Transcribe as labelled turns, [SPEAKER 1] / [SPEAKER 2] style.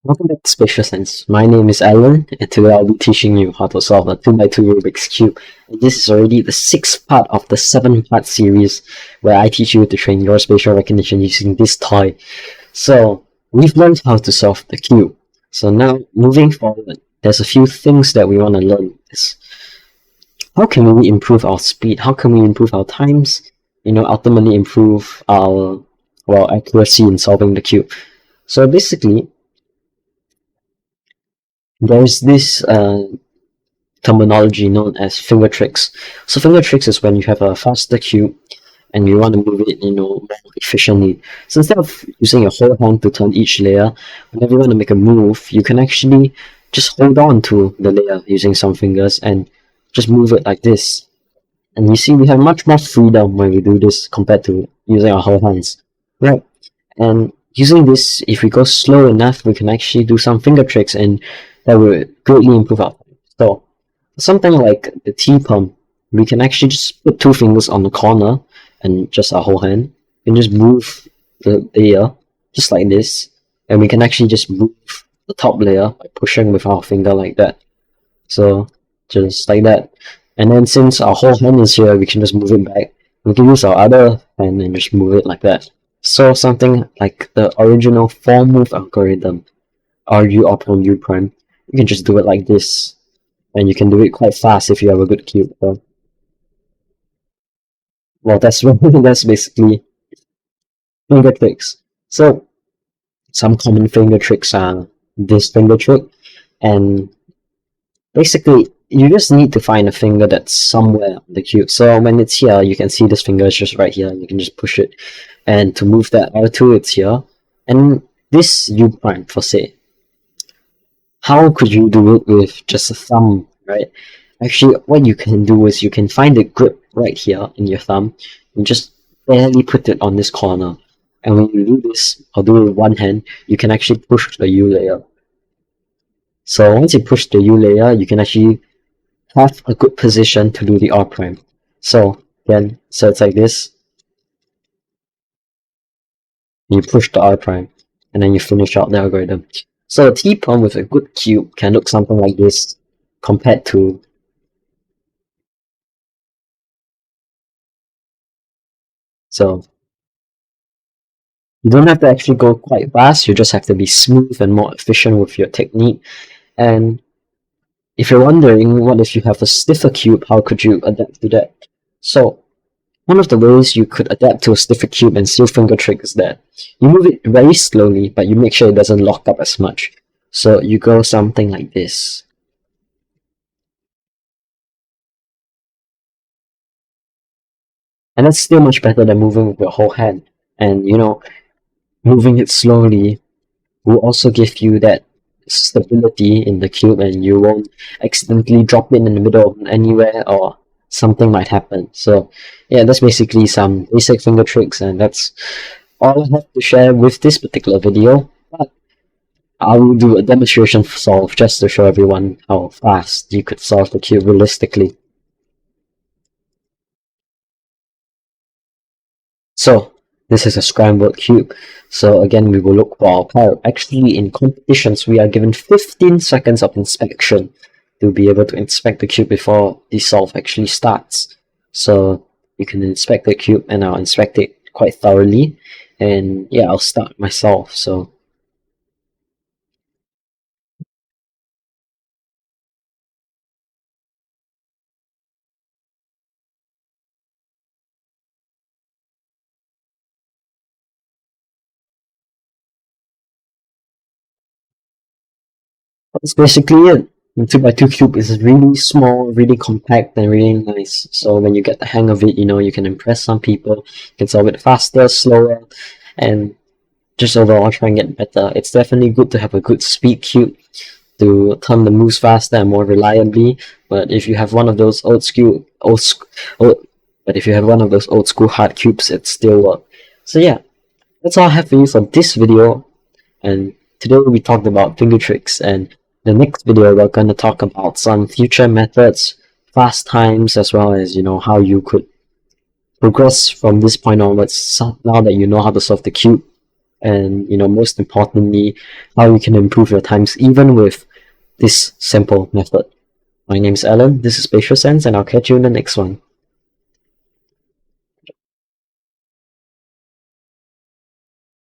[SPEAKER 1] Welcome back to Spatial Sense. My name is Alan, and today I'll be teaching you how to solve a 2x2 Rubik's Cube. And this is already the 6th part of the 7-part series where I teach you to train your spatial recognition using this toy. So, we've learned how to solve the cube. So now, moving forward, there's a few things that we want to learn. How can we improve our speed? How can we improve our times? Ultimately improve our, accuracy in solving the cube. So basically, there's this terminology known as Fingertricks. So Fingertricks is when you have a faster cube and you want to move it, more efficiently. So instead of using your whole hand to turn each layer, whenever you want to make a move, you can actually just hold on to the layer using some fingers and just move it like this. And you see, we have much more freedom when we do this compared to using our whole hands, right? And using this, if we go slow enough, we can actually do some finger tricks, and that will greatly improve our time. So, something like the T pump, we can actually just put 2 fingers on the corner and just our whole hand, and just move the layer just like this, and we can actually just move the top layer by pushing with our finger like that. So, just like that. And then since our whole hand is here, we can just move it back. We can use our other hand and just move it like that. So something like the original 4-move algorithm, RU upon U prime, you can just do it like this. And you can do it quite fast if you have a good cube. So, well, that's basically finger tricks. So some common finger tricks are this finger trick, and basically you just need to find a finger that's somewhere on the cube. So when it's here, you can see this finger is just right here. You can just push it, and to move that R2, it's here. And this U prime, for say, how could you do it with just a thumb, right? Actually, what you can do is you can find the grip right here in your thumb and just barely put it on this corner. And when you do this, or do it with one hand, you can actually push the U layer. So once you push the U layer, you can actually have a good position to do the R prime. So again, so it's like this. You push the R prime, and then you finish out the algorithm. So a T-pump with a good cube can look something like this compared to you don't have to actually go quite fast, you just have to be smooth and more efficient with your technique. And if you're wondering, what if you have a stiffer cube, how could you adapt to that? So one of the ways you could adapt to a stiffer cube and still finger trick is that you move it very slowly, but you make sure it doesn't lock up as much. So you go something like this. And that's still much better than moving with your whole hand. And moving it slowly will also give you that stability in the cube, and you won't accidentally drop it in the middle of anywhere or something might happen. So yeah, that's basically some basic finger tricks, and that's all I have to share with this particular video. But I will do a demonstration solve just to show everyone how fast you could solve the cube realistically. So this is a scrambled cube. So again, we will look for our pair. Actually, in competitions, we are given 15 seconds of inspection to be able to inspect the cube before the solve actually starts. So you can inspect the cube, and I'll inspect it quite thoroughly. And yeah, I'll start my solve. So that's basically it. The 2x2 cube is really small, really compact, and really nice. So when you get the hang of it, you can impress some people. You can solve it faster, slower, and just overall try and get better. It's definitely good to have a good speed cube to turn the moves faster and more reliably. But if you have one of those old school hard cubes, it still works. So yeah, that's all I have for you for this video. And today we talked about finger tricks, and the next video we're going to talk about some future methods, fast times, as well as how you could progress from this point onwards now that you know how to solve the cube. and most importantly, how you can improve your times even with this simple method. My name's Alan, this is Spatial Sense, and I'll catch you in the next one.